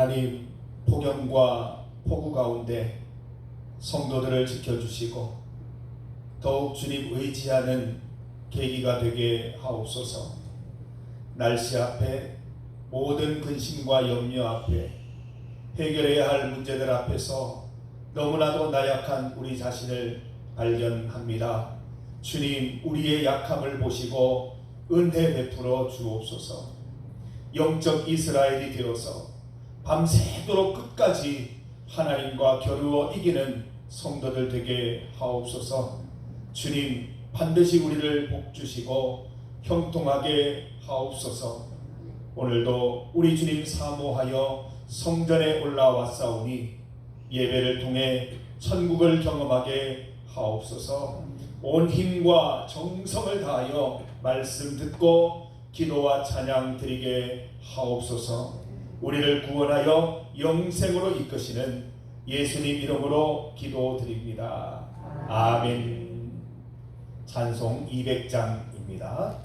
하나님, 폭염과 폭우 가운데 성도들을 지켜주시고 더욱 주님 의지하는 계기가 되게 하옵소서. 날씨 앞에, 모든 근심과 염려 앞에, 해결해야 할 문제들 앞에서 너무나도 나약한 우리 자신을 발견합니다. 주님, 우리의 약함을 보시고 은혜 베풀어 주옵소서. 영적 이스라엘이 되어서 밤새도록 끝까지 하나님과 겨루어 이기는 성도들 되게 하옵소서. 주님, 반드시 우리를 복주시고 형통하게 하옵소서. 오늘도 우리 주님 사모하여 성전에 올라왔사오니 예배를 통해 천국을 경험하게 하옵소서. 온 힘과 정성을 다하여 말씀 듣고 기도와 찬양 드리게 하옵소서. 우리를 구원하여 영생으로 이끄시는 예수님 이름으로 기도드립니다. 아멘. 찬송 200장입니다.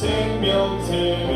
생명길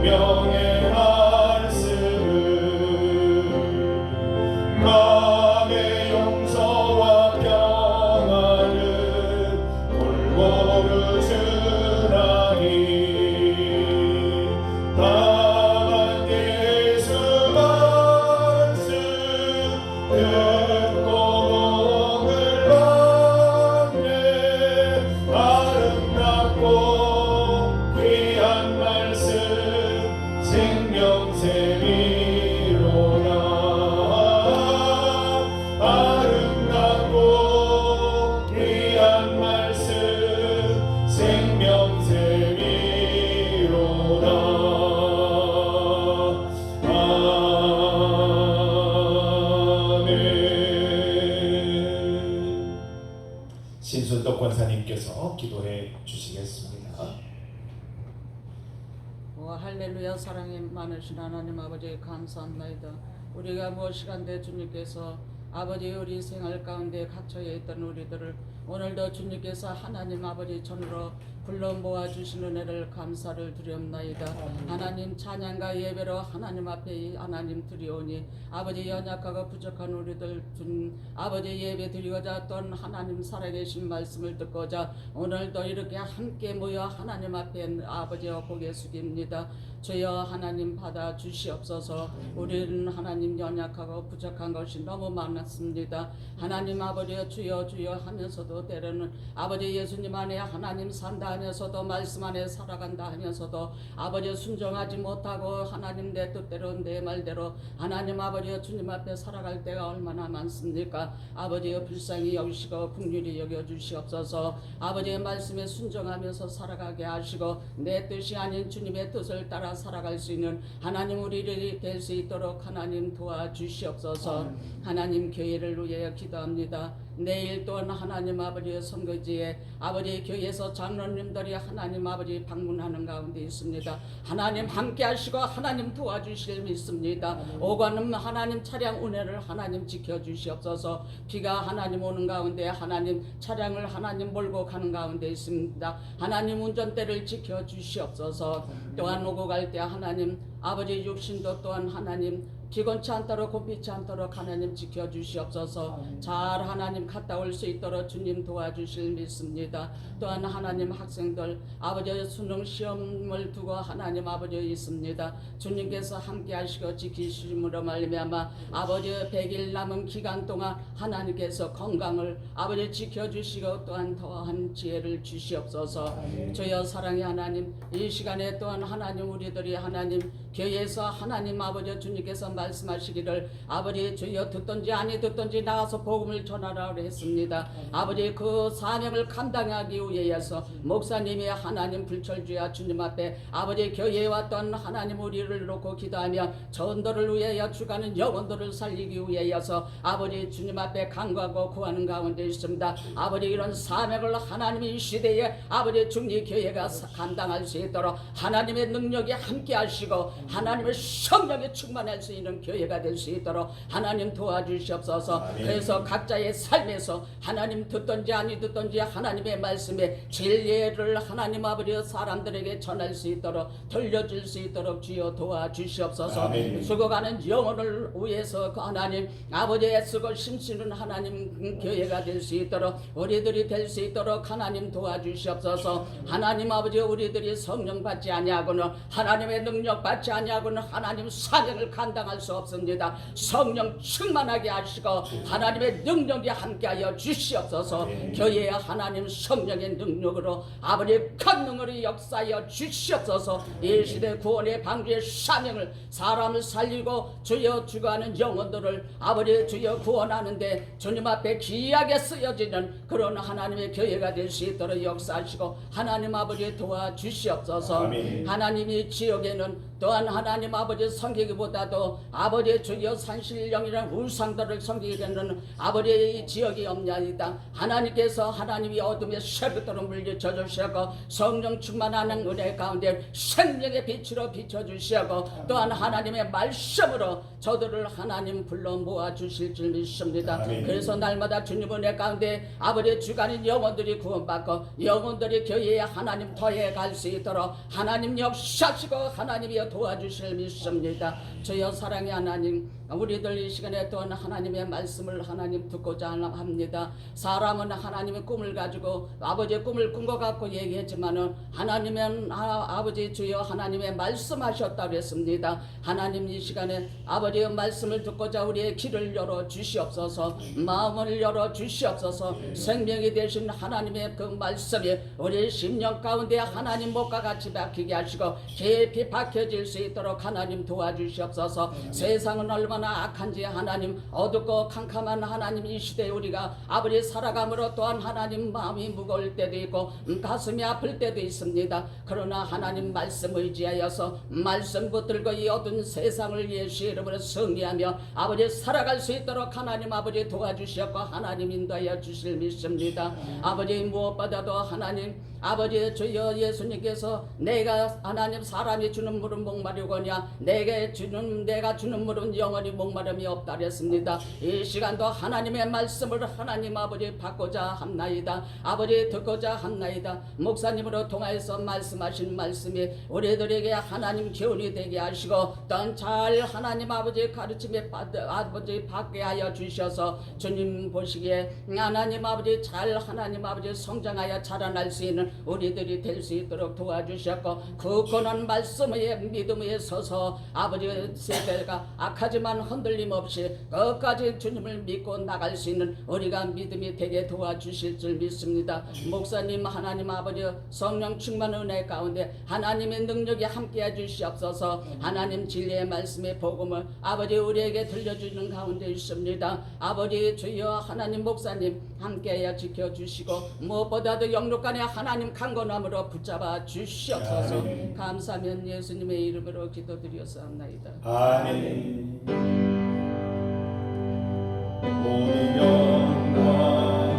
생명의 말씀 마음의 용서와 평안을 골고루 주나니 다만 예수 말씀 듣고 복을 받네 아름답고 귀한 말씀 생명샘이로다 아름답고 귀한 말씀 생명샘이로다 아멘. 신순덕 권사님께서 기도해 주시겠습니다. 할렐루야. 사랑이 많으신 하나님 아버지 감사합니다. 우리가 무엇이간데 주님께서 아버지 우리 생활 가운데 갇혀 있던 우리들을 오늘도 주님께서 하나님 아버지 전으로 불러 모아주신 은혜를 감사를 드리옵나이다. 하나님 찬양과 예배로 하나님 앞에 하나님 드리오니 아버지 연약하고 부족한 우리들 준 아버지 예배 드리고자 또한 하나님 살아계신 말씀을 듣고자 오늘도 이렇게 함께 모여 하나님 앞에 아버지와 고개 숙입니다. 주여 하나님 받아 주시옵소서. 우리는 하나님 연약하고 부족한 것이 너무 많았습니다. 하나님 아버지 주여 주여 하면서도 때로는 아버지 예수님 안에 하나님 산다 하면서도 말씀 안에 살아간다 하면서도 아버지 순종하지 못하고 하나님 내 뜻대로 내 말대로 하나님 아버지 주님 앞에 살아갈 때가 얼마나 많습니까? 아버지 불쌍히 여기시고 긍휼히 여겨주시옵소서. 아버지의 말씀에 순종하면서 살아가게 하시고 내 뜻이 아닌 주님의 뜻을 따라 살아갈 수 있는 하나님 우리들이 될 수 있도록 하나님 도와주시옵소서. 하나님 교회를 위하여 기도합니다. 내일 또한 하나님 아버지의 선거지에 아버지 교회에서 장로님들이 하나님 아버지 방문하는 가운데 있습니다. 하나님 함께 하시고 하나님 도와주실 믿습니다. 오가는 하나님 차량 운행을 하나님 지켜주시옵소서. 비가 하나님 오는 가운데 하나님 차량을 하나님 몰고 가는 가운데 있습니다. 하나님 운전대를 지켜주시옵소서. 또한 오고 갈 때 하나님 아버지 육신도 또한 하나님 피곤치 않도록 곤피치 않도록 하나님 지켜주시옵소서. 잘 하나님 갔다 올 수 있도록 주님 도와주실 믿습니다. 또한 하나님 학생들 아버지 수능 시험을 두고 하나님 아버지 있습니다. 주님께서 함께 하시고 지키심으로 말미암아 아버지 100일 남은 기간 동안 하나님께서 건강을 아버지 지켜주시고 또한 더한 지혜를 주시옵소서. 주여 사랑의 하나님 이 시간에 또한 하나님 우리들이 하나님 교회에서 하나님 아버지 주님께서 말씀하시기를 아버지 주여 듣든지 아니 듣든지 나가서 복음을 전하라고 했습니다. 아버지 그 사명을 감당하기 위해서 목사님이 하나님 불철주야 주님 앞에 아버지 교회에 왔던 하나님 우리를 놓고 기도하며 전도를 위하여 주가는 영혼들을 살리기 위해서 아버지 주님 앞에 간구하고 구하는 가운데 있습니다. 아버지 이런 사명을 하나님이 이 시대에 아버지 중리교회가 감당할 수 있도록 하나님의 능력이 함께 하시고 하나님의 성령에 충만할 수 있는 교회가 될 수 있도록 하나님 도와주시옵소서. 아멘. 그래서 각자의 삶에서 하나님 듣든지 아니 듣든지 하나님의 말씀에 진리를 하나님 아버지 사람들에게 전할 수 있도록 들려줄 수 있도록 주여 도와주시옵소서. 아멘. 죽어가는 영혼을 위해서 그 하나님 아버지 애쓰고 심쓰는 하나님 교회가 될 수 있도록 우리들이 될 수 있도록 하나님 도와주시옵소서. 하나님 아버지 우리들이 성령 받지 아니하고는 하나님의 능력 받지 아니하고는 하나님 사명을 감당할 수 없습니다. 성령 충만하게 하시고 하나님의 능력이 함께하여 주시옵소서. 교회의 하나님 성령의 능력으로 아버지 권능으로 역사하여 주시옵소서. 이 시대 구원의 방주의 사명을 사람을 살리고 주여 주가는 영혼들을 아버지 주여 구원하는데 주님 앞에 귀하게 쓰여지는 그런 하나님의 교회가 될 수 있도록 역사하시고 하나님 아버지 도와주시옵소서. 아멘. 하나님이 지역에는 또한 하나님 아버지 섬기기보다도 아버지의 주여 산신령이라는 우상들을 섬기게 되는 아버지의 지역이 없냐이다. 하나님께서 하나님이 어둠의 쇠붙들을 물리쳐 주시고 성령 충만하는 은혜 가운데 생명의 빛으로 비춰주시고 또한 하나님의 말씀으로 저들을 하나님 불러 모아주실 줄 믿습니다. 아멘. 그래서 날마다 주님 은혜 가운데 아버지의 주관인 영혼들이 구원받고 영혼들이 교회에 하나님 터에 갈 수 있도록 하나님 역사하시고 하나님이 도와주실 믿습니다. 주여 사랑의 하나님, 우리들 이 시간에 또한 하나님의 말씀을 하나님 듣고자 합니다. 사람은 하나님의 꿈을 가지고 아버지의 꿈을 꾼 것 같고 얘기했지만은 하나님은 아버지 주여 하나님의 말씀하셨다고 했습니다. 하나님 이 시간에 아버지의 말씀을 듣고자 우리의 귀를 열어 주시옵소서, 마음을 열어 주시옵소서. 생명이 되신 하나님의 그 말씀이 우리의 심령 가운데 하나님 목과 같이 박히게 하시고 깊이 박혀질 수 있도록 하나님 도와주시옵소서. 세상은 얼마나 악한지 하나님, 어둡고 캄캄한 하나님 이 시대에 우리가 아버지 살아감으로 또한 하나님 마음이 무거울 때도 있고 가슴이 아플 때도 있습니다. 그러나 하나님 말씀 의지하여서 말씀 붙들고 이 어두운 세상을 예수의 이름으로 승리하며 아버지 살아갈 수 있도록 하나님 아버지 도와주시옵고 하나님 인도하여 주실 믿습니다. 아버지 무엇보다도 하나님 아버지 주여 예수님께서 내가 하나님 사람이 주는 물은 목마르거냐 내가 주는 물은 영원히 목마름이 없다 그랬습니다. 이 시간도 하나님의 말씀을 하나님 아버지 받고자 합나이다. 아버지 듣고자 합나이다. 목사님으로 통하여서 말씀하신 말씀이 우리들에게 하나님 교훈이 되게 하시고 또한 잘 하나님 아버지 가르침에 아버지 받게 하여 주셔서 주님 보시기에 하나님 아버지 잘 하나님 아버지 성장하여 자라날 수 있는 우리들이 될 수 있도록 도와주셨고 그 권한 말씀에 믿음에 서서 아버지 세대가 악하지만 흔들림 없이 끝까지 주님을 믿고 나갈 수 있는 우리가 믿음이 되게 도와주실 줄 믿습니다. 목사님 하나님 아버지 성령 충만 은혜 가운데 하나님의 능력이 함께해 주시옵소서. 하나님 진리의 말씀의 복음을 아버지 우리에게 들려주는 가운데 있습니다. 아버지 주여 하나님 목사님 함께하여 지켜주시고 무엇보다도 영육간에 하나님 강건함으로 붙잡아 주시옵소서. 아멘. 감사하면 예수님의 이름으로 기도드렸사옵나이다. 아멘. 모든 영광을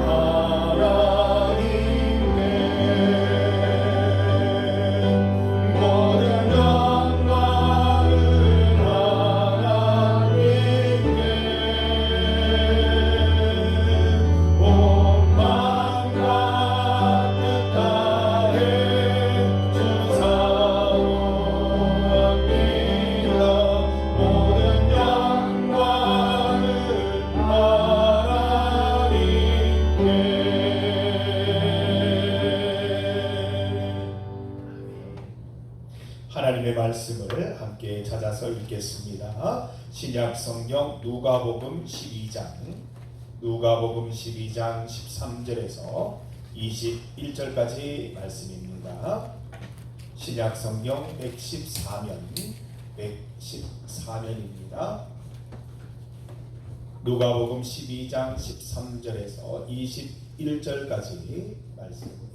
하나님께, 모든 영광을 하나님께, 온 만과 뜻하에 주 사랑합니다. 모든 영광을 하나님의 말씀을 함께 찾아서 읽겠습니다. 신약 성경 누가복음 12장 13절에서 21절까지 말씀입니다. 신약 성경 114면입니다. 누가복음 12장 13절에서 21절까지 말씀입니다.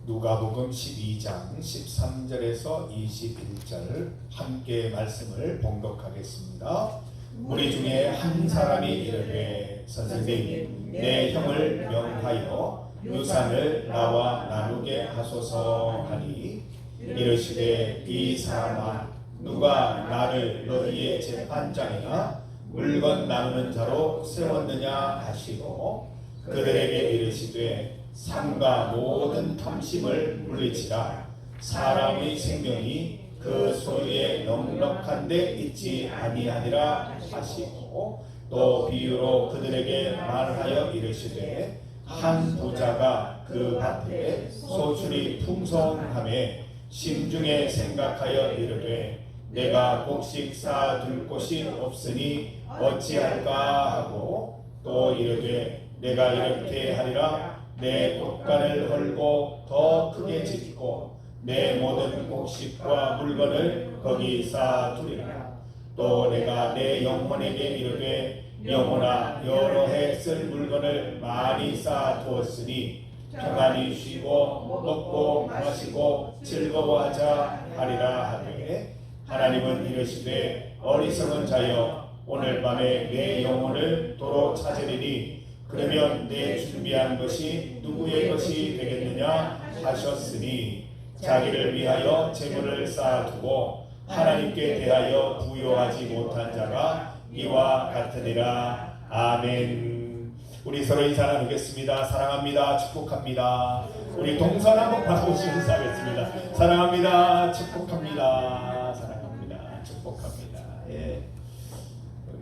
누가복음 12장 13절에서 21절 함께 말씀을 봉독하겠습니다. 우리 중에 한 사람이 이르되 선생님 내 형을 명하여 유산을 나와 나누게 하소서 하니 이르시되 이 사람아 누가 나를 너희의 재판장이나 물건 나누는 자로 세웠느냐 하시고 그들에게 이르시되 삶과 모든 탐심을 물리치라. 사람의 생명이 그 소유에 넉넉한 데 있지 아니하니라 하시고 또 비유로 그들에게 말하여 이르시되 한 부자가 그 밭에 소출이 풍성함에 심중에 생각하여 이르되 내가 곡식 쌓아둘 곳이 없으니 어찌할까 하고 또 이르되 내가 이렇게 하리라. 내 곳간을 헐고 더 크게 짓고 내 모든 곡식과 물건을 거기 쌓아두리라. 또 내가 내 영혼에게 이르되 영혼아 여러 해 쓸 물건을 많이 쌓아두었으니 평안히 쉬고 먹고 마시고 즐거워하자 하리라 하되 하나님은 이르시되 어리석은 자여 오늘 밤에 내 영혼을 도로 찾으리니 그러면 내 준비한 것이 누구의 것이 되겠느냐 하셨으니 자기를 위하여 재물을 쌓아두고 하나님께 대하여 부요하지 못한 자가 이와 같으리라. 아멘. 우리 서로 인사 나누겠습니다. 사랑합니다. 축복합니다. 우리 동선 한번 바라보시고 인사하겠습니다. 사랑합니다. 축복합니다. 사랑합니다. 축복합니다. 예.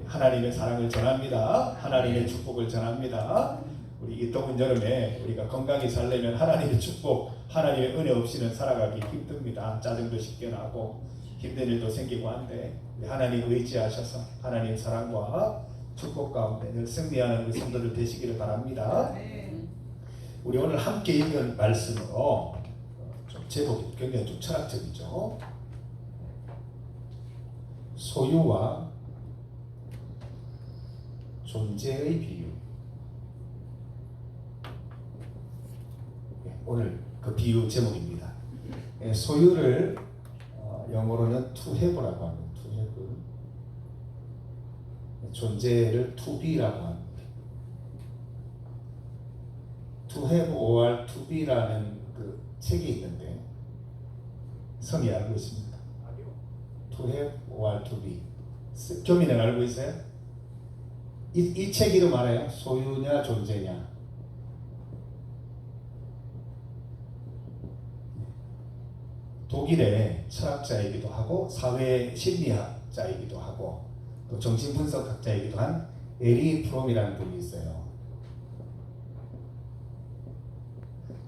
하나님의 사랑을 전합니다. 하나님의 축복을 전합니다. 우리 이 더운 여름에 우리가 건강히 살려면 하나님의 축복, 하나님의 은혜 없이는 살아가기 힘듭니다. 짜증도 쉽게 나고 힘든 일도 생기고 한데 하나님 의지하셔서 하나님의 사랑과 축복 가운데 늘 승리하는 우리 성도들 되시기를 바랍니다. 우리 오늘 함께 읽은 말씀으로 좀 제목이 굉장히 좀 철학적이죠. 소유와 존재의 비유. 오늘 그 비유 제목입니다. 소유를 영어로는 to have라고 합니다. to have. 존재를 to be라고 합니다. to have or to be라는 그 책이 있는데 성이 알고 있습니까? to have or to be. 교민은 알고 있어요? 이 책 이름 알아요? 소유냐 존재냐? 독일의 철학자이기도 하고 사회 심리학자이기도 하고 또 정신분석학자이기도 한 에리 프롬이라는 분이 있어요.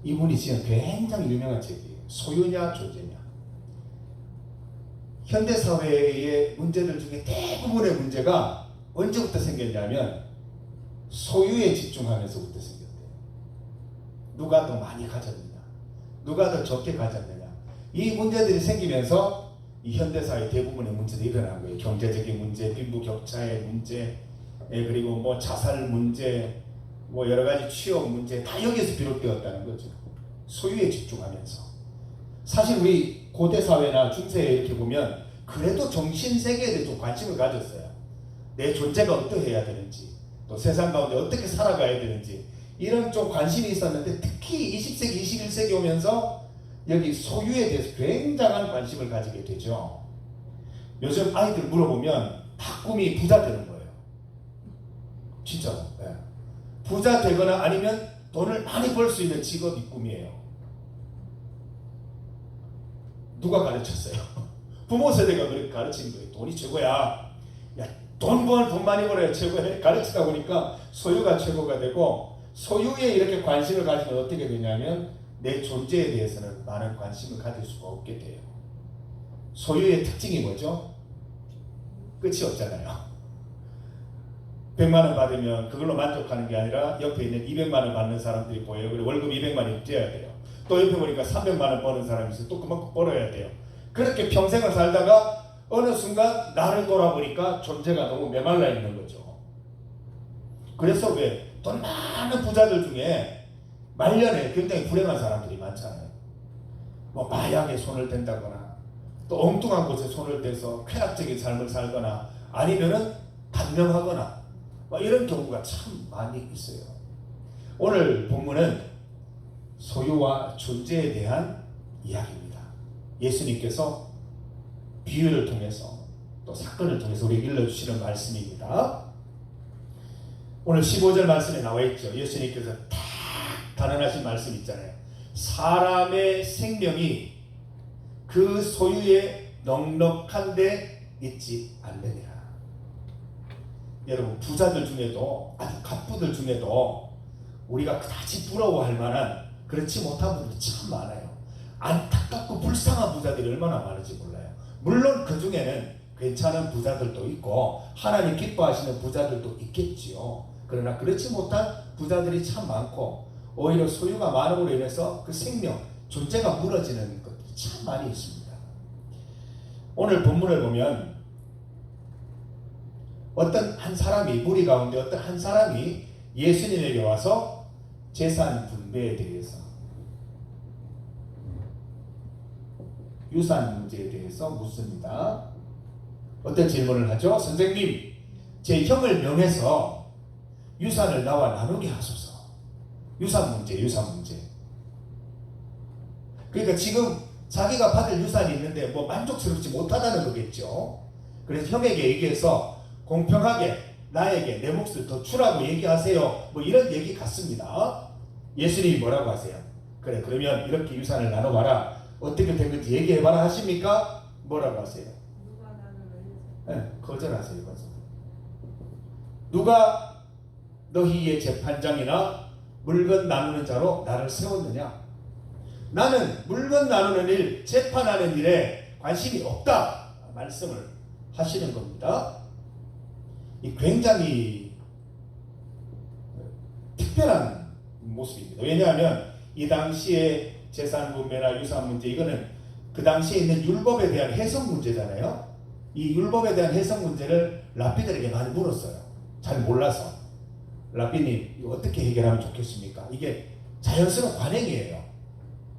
이분이 지은 굉장히 유명한 책이에요. 소유냐 존재냐. 현대사회의 문제들 중에 대부분의 문제가 언제부터 생겼냐면 소유에 집중하면서부터 생겼대요. 누가 더 많이 가졌느냐, 누가 더 적게 가졌느냐, 이 문제들이 생기면서 이 현대사회 대부분의 문제들이 일어난 거예요. 경제적인 문제, 빈부격차의 문제, 그리고 뭐 자살 문제, 뭐 여러 가지 취업 문제 다 여기서 비롯되었다는 거죠. 소유에 집중하면서. 사실 우리 고대 사회나 중세에 이렇게 보면 그래도 정신 세계에 대해 좀 관심을 가졌어요. 내 존재가 어떠해야 되는지, 또 세상 가운데 어떻게 살아가야 되는지 이런 좀 관심이 있었는데 특히 20세기, 21세기 오면서 여기 소유에 대해서 굉장한 관심을 가지게 되죠. 요즘 아이들 물어보면 다 꿈이 부자 되는 거예요. 진짜로. 네. 부자 되거나 아니면 돈을 많이 벌 수 있는 직업이 꿈이에요. 누가 가르쳤어요? 부모 세대가 그렇게 가르친 거예요. 돈이 최고야. 야, 돈 많이 벌어야 최고야. 가르치다 보니까 소유가 최고가 되고, 소유에 이렇게 관심을 가지면 어떻게 되냐면 내 존재에 대해서는 많은 관심을 가질 수가 없게 돼요. 소유의 특징이 뭐죠? 끝이 없잖아요. 100만 원 받으면 그걸로 만족하는 게 아니라 옆에 있는 200만 원 받는 사람들이 보여요. 그리고 월급 200만 원이 떼야 돼요. 또 옆에 보니까 300만 원 버는 사람이 있어요. 또 그만큼 벌어야 돼요. 그렇게 평생을 살다가 어느 순간 나를 돌아보니까 존재가 너무 메말라 있는 거죠. 그래서 왜 돈 많은 부자들 중에 말년에 굉장히 불행한 사람들이 많잖아요. 뭐 마약에 손을 댄다거나 또 엉뚱한 곳에 손을 대서 쾌락적인 삶을 살거나 아니면은 단명하거나 뭐 이런 경우가 참 많이 있어요. 오늘 본문은 소유와 존재에 대한 이야기입니다. 예수님께서 비유를 통해서 또 사건을 통해서 우리에게 일러주시는 말씀입니다. 오늘 15절 말씀에 나와 있죠. 예수님께서 딱 단언하신 말씀 있잖아요. 사람의 생명이 그 소유에 넉넉한 데 있지 않느니라. 여러분 부자들 중에도 아주 갑부들 중에도 우리가 그다지 부러워할 만한 그렇지 못한 분들이 참 많아요. 안타깝고 불쌍한 부자들이 얼마나 많은지 몰라요. 물론 그 중에는 괜찮은 부자들도 있고 하나님 기뻐하시는 부자들도 있겠지요. 그러나 그렇지 못한 부자들이 참 많고 오히려 소유가 많음으로 인해서 그 생명, 존재가 무너지는 것들이 참 많이 있습니다. 오늘 본문을 보면 어떤 한 사람이, 무리 가운데 어떤 한 사람이 예수님에게 와서 재산 분배에 대해서, 유산 문제에 대해서 묻습니다. 어떤 질문을 하죠? 선생님, 제 형을 명해서 유산을 나와 나누게 하소서. 유산 문제. 그러니까 지금 자기가 받을 유산이 있는데 뭐 만족스럽지 못하다는 거겠죠. 그래서 형에게 얘기해서 공평하게 나에게 내 몫을 더 주라고 얘기하세요. 뭐 이런 얘기 같습니다. 예수님이 뭐라고 하세요? 그래, 그러면 이렇게 유산을 나눠봐라. 어떻게 된 건지 얘기해봐라 하십니까? 뭐라고 하세요? 네, 거절하세요. 거절. 누가 너희의 재판장이나 물건 나누는 자로 나를 세웠느냐? 나는 물건 나누는 일, 재판하는 일에 관심이 없다 말씀을 하시는 겁니다. 이 굉장히 특별한 모습입니다. 왜냐하면 이 당시에 재산 분배나 유산 문제, 이거는 그 당시에 있는 율법에 대한 해석 문제잖아요. 이 율법에 대한 해석 문제를 랍비들에게 많이 물었어요. 잘 몰라서. 랍비님, 이거 어떻게 해결하면 좋겠습니까? 이게 자연스러운 관행이에요.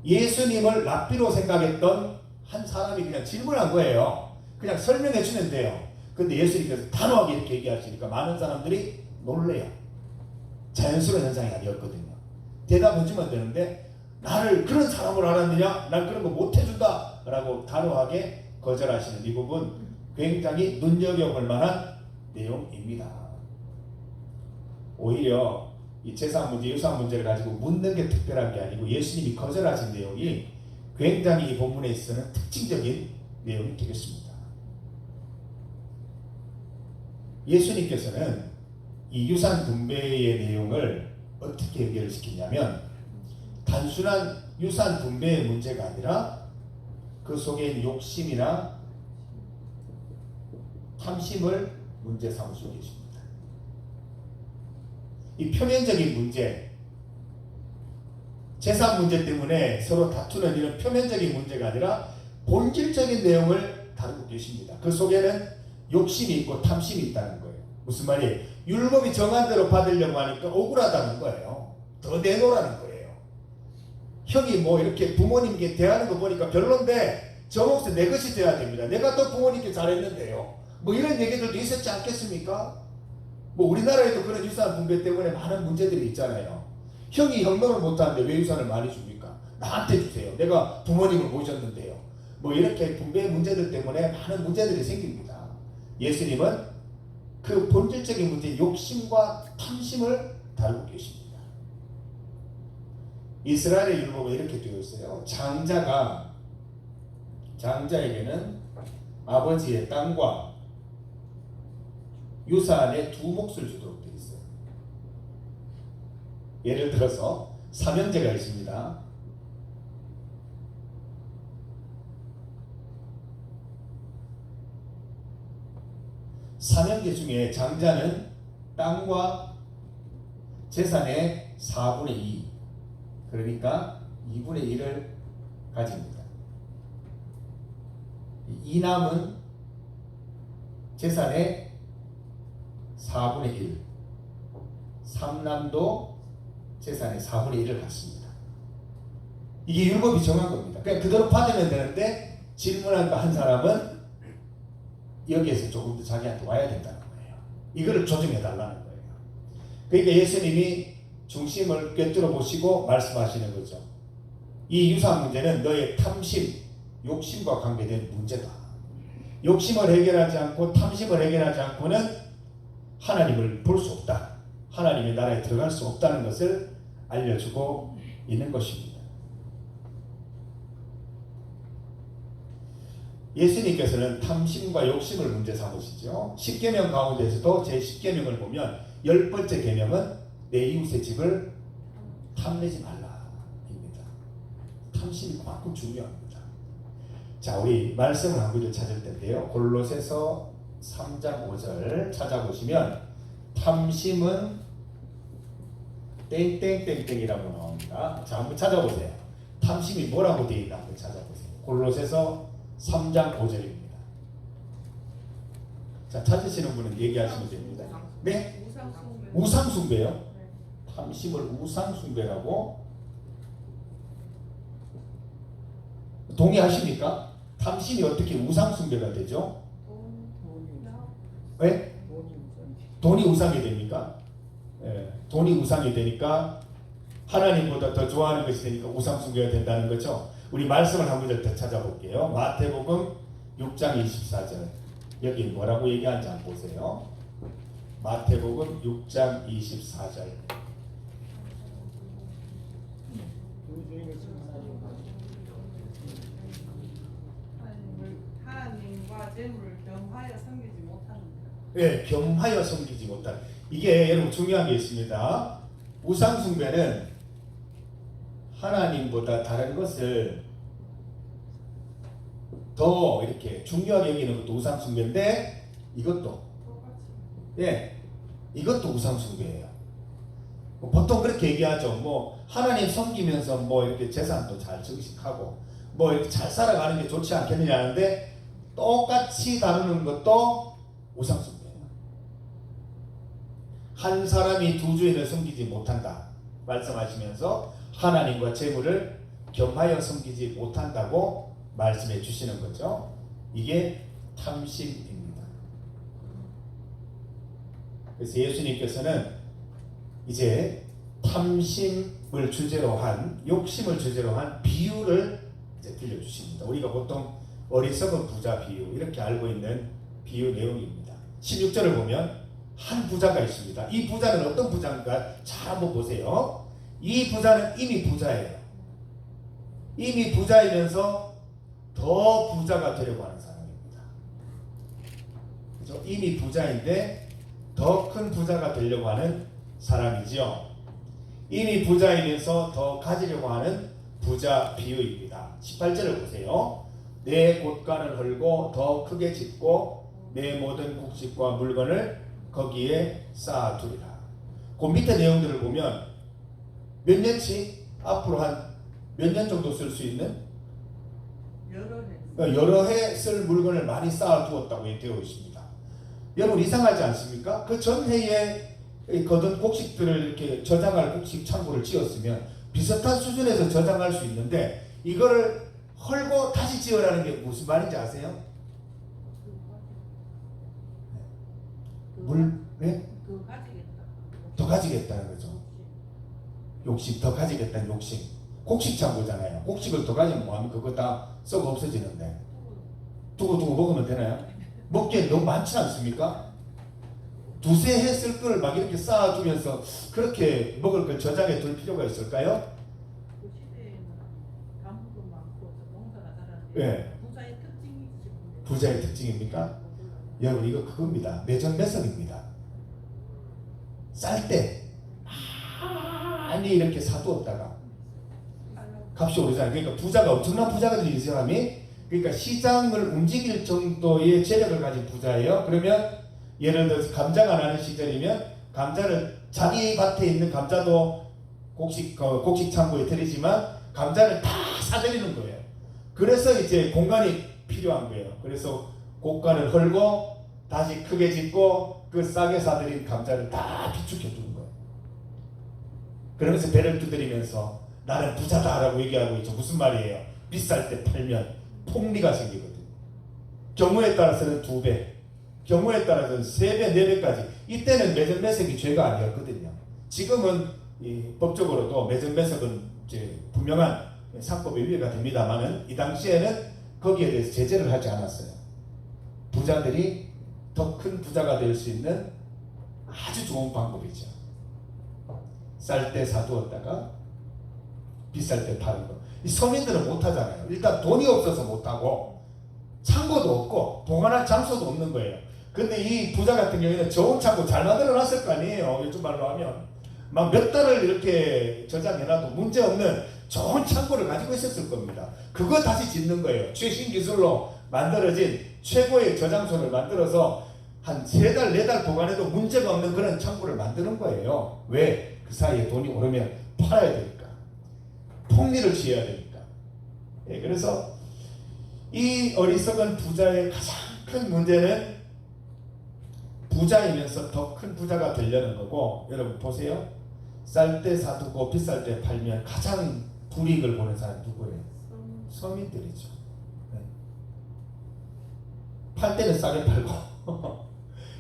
예수님을 랍비로 생각했던 한 사람이 그냥 질문한 거예요. 그냥 설명해 주면 돼요. 근데 예수님께서 단호하게 이렇게 얘기하시니까 많은 사람들이 놀래요. 자연스러운 현상이 아니었거든요. 대답해 주면 되는데, 나를 그런 사람으로 알았느냐? 난 그런 거 못 해준다 라고 단호하게 거절하시는 이 부분 굉장히 눈여겨볼 만한 내용입니다. 오히려 이 재산 문제, 유산 문제를 가지고 묻는 게 특별한 게 아니고 예수님이 거절하신 내용이 굉장히 이 본문에 있어서는 특징적인 내용이 되겠습니다. 예수님께서는 이 유산 분배의 내용을 어떻게 해결을 시키냐면, 단순한 유산 분배의 문제가 아니라 그 속에 있는 욕심이나 탐심을 문제 삼으시고 계십니다. 이 표면적인 문제, 재산 문제 때문에 서로 다투는 이런 표면적인 문제가 아니라 본질적인 내용을 다루고 계십니다. 그 속에는 욕심이 있고 탐심이 있다는 거예요. 무슨 말이에요? 율법이 정한 대로 받으려고 하니까 억울하다는 거예요. 더 내놓으라는 거예요. 형이 뭐 이렇게 부모님께 대하는 거 보니까 별론데 저 몫은 내 것이 돼야 됩니다. 내가 또 부모님께 잘했는데요. 뭐 이런 얘기들도 있었지 않겠습니까? 뭐 우리나라에도 그런 유산 분배 때문에 많은 문제들이 있잖아요. 형이 형놈을 못하는데 왜 유산을 많이 줍니까? 나한테 주세요. 내가 부모님을 모셨는데요. 뭐 이렇게 분배 문제들 때문에 많은 문제들이 생깁니다. 예수님은 그 본질적인 문제, 욕심과 탐심을 다루고 계십니다. 이스라엘의 율법은 이렇게 되어 있어요. 장자에게는 아버지의 땅과 유산의 두 몫을 주도록 되어 있어요. 예를 들어서 삼형제가 있습니다. 삼형제 중에 장자는 땅과 재산의 4분의 2, 그러니까 2분의 1을 가집니다. 이남은 재산의 4분의 1, 삼남도 재산의 4분의 1을 갖습니다. 이게 율법이 정한 겁니다. 그냥 그대로 받으면 되는데 질문한 한 사람은 여기에서 조금 더 자기한테 와야 된다는 거예요. 이거를 조정해 달라는 거예요. 그러니까 예수님이 중심을 꿰뚫어 보시고 말씀하시는 거죠. 이 유산 문제는 너의 탐심, 욕심과 관계된 문제다. 욕심을 해결하지 않고 탐심을 해결하지 않고는 하나님을 볼 수 없다. 하나님의 나라에 들어갈 수 없다는 것을 알려주고 있는 것입니다. 예수님께서는 탐심과 욕심을 문제 삼으시죠. 10계명 가운데서도 제 10계명을 보면 10번째 계명은 내 이웃의 집을 탐내지 말라입니다. 탐심이 그만큼 중요합니다. 자, 우리 말씀을 한 구절 찾을 텐데요. 골로새서 3장 5절 찾아보시면 탐심은 땡땡땡땡이라고 나옵니다. 자, 한번 찾아보세요. 탐심이 뭐라고 되어 있나 한번 찾아보세요. 골로새서 3장 5절입니다. 자, 찾으시는 분은 얘기하시면 됩니다. 네? 우상숭배요? 탐심을 우상숭배라고 동의하십니까? 탐심이 어떻게 우상숭배가 되죠? 왜? 돈이 우상이 됩니까? 예, 돈이 우상이 되니까 하나님보다 더 좋아하는 것이 되니까 우상숭배가 된다는 거죠. 우리 말씀을 한 구절 더 찾아볼게요. 마태복음 6장 24절. 여기 뭐라고 얘기하는지 한번 보세요. 마태복음 6장 24절. 하나님과 재물을 겸하여 섬기지 못하는 것. 예, 겸하여 섬기지 못한. 이게 여러분 중요한 게 있습니다. 우상숭배는 하나님보다 다른 것을 더 이렇게 중요하게 여기는 것도 우상숭배인데 이것도 이것도 우상숭배예요. 보통 그렇게 얘기하죠. 뭐 하나님 섬기면서 뭐 이렇게 재산도 잘 증식하고 뭐 이렇게 잘 살아가는 게 좋지 않겠느냐 하는데 똑같이 다루는 것도 우상숭배예요. 한 사람이 두 주인을 섬기지 못한다 말씀하시면서 하나님과 재물을 겸하여 섬기지 못한다고 말씀해 주시는 거죠. 이게 탐심입니다. 그래서 예수님께서는 이제 탐심을 주제로 한, 욕심을 주제로 한 비유를 이제 들려주십니다. 우리가 보통 어리석은 부자 비유 이렇게 알고 있는 비유 내용입니다. 16절을 보면 한 부자가 있습니다. 이 부자는 어떤 부자인가 잘 한번 보세요. 이 부자는 이미 부자예요. 이미 부자이면서 더 부자가 되려고 하는 사람입니다. 그렇죠? 이미 부자인데 더 큰 부자가 되려고 하는 사람이지요. 이미 부자이면서 더 가지려고 하는 부자 비유입니다. 18절을 보세요. 내 곳간을 헐고 더 크게 짓고 내 모든 곡식과 물건을 거기에 쌓아두리라. 그 밑에 내용들을 보면 몇 년치 앞으로 한 몇 년 정도 쓸 수 있는 여러 해 쓸 물건을 많이 쌓아두었다고 되어 있습니다. 여러분 이상하지 않습니까? 그 전 해에 거둔 곡식들을 이렇게 저장할 곡식 창고를 지었으면 비슷한 수준에서 저장할 수 있는데 이거를 헐고 다시 지으라는 게 무슨 말인지 아세요? 더 가지겠다는 거죠. 욕심, 더 가지겠다는 욕심. 곡식 창고잖아요. 곡식을 더 가지면 뭐하면 그거 다 썩어 없어지는데 두고 먹으면 되나요? 먹기엔 너무 많지 않습니까? 두세 해 쓸 걸 막 이렇게 쌓아두면서 그렇게 먹을 걸 저장해 둘 필요가 있을까요? 그 시대에는 가물도 많고 농사가 잘하는데 네. 부자의 특징이 있으신데 부자의 특징입니까? 여러분 이거 그겁니다. 매전매석입니다. 쌀 때 많이 이렇게 사두었다가 값이 오르잖아요. 그러니까 부자가 엄청난 부자가 된 이 사람이 그러니까 시장을 움직일 정도의 재력을 가진 부자예요. 그러면 예를 들어서 감자가 나는 시절이면 감자를 자기 밭에 있는 감자도 곡식 창고에 들이지만 감자를 다 사들이는 거예요. 그래서 이제 공간이 필요한 거예요. 그래서 곡간을 헐고 다시 크게 짓고 그 싸게 사들인 감자를 다 비축해 두는 거예요. 그러면서 배를 두드리면서 나는 부자다라고 얘기하고 있죠. 무슨 말이에요? 비쌀 때 팔면 폭리가 생기거든요. 경우에 따라서는 2배, 경우에 따라서는 3배, 4배까지. 이때는 매전매석이 죄가 아니었거든요. 지금은 법적으로도 매전매석은 이제 분명한 상법의 위배가 됩니다만은 이 당시에는 거기에 대해서 제재를 하지 않았어요. 부자들이 더 큰 부자가 될 수 있는 아주 좋은 방법이죠. 쌀 때 사두었다가 비쌀 때 파는 거. 이 서민들은 못하잖아요. 일단 돈이 없어서 못하고 창고도 없고 보관할 장소도 없는 거예요. 근데 이 부자 같은 경우에는 좋은 창고 잘 만들어 놨을 거 아니에요. 요즘 말로 하면 막 몇 달을 이렇게 저장해놔도 문제없는 좋은 창고를 가지고 있었을 겁니다. 그거 다시 짓는 거예요. 최신 기술로 만들어진 최고의 저장소를 만들어서 한 3달, 4달 보관해도 문제가 없는 그런 창고를 만드는 거예요. 왜? 그 사이에 돈이 오르면 팔아야 되니까. 폭리를 취해야 되니까. 예, 그래서 이 어리석은 부자의 가장 큰 문제는 부자이면서 더 큰 부자가 되려는 거고, 여러분 보세요. 쌀 때 사두고 비쌀 때 팔면 가장 불이익을 보는 사람이 누구예요? 서민들이죠. 네. 팔 때는 싸게 팔고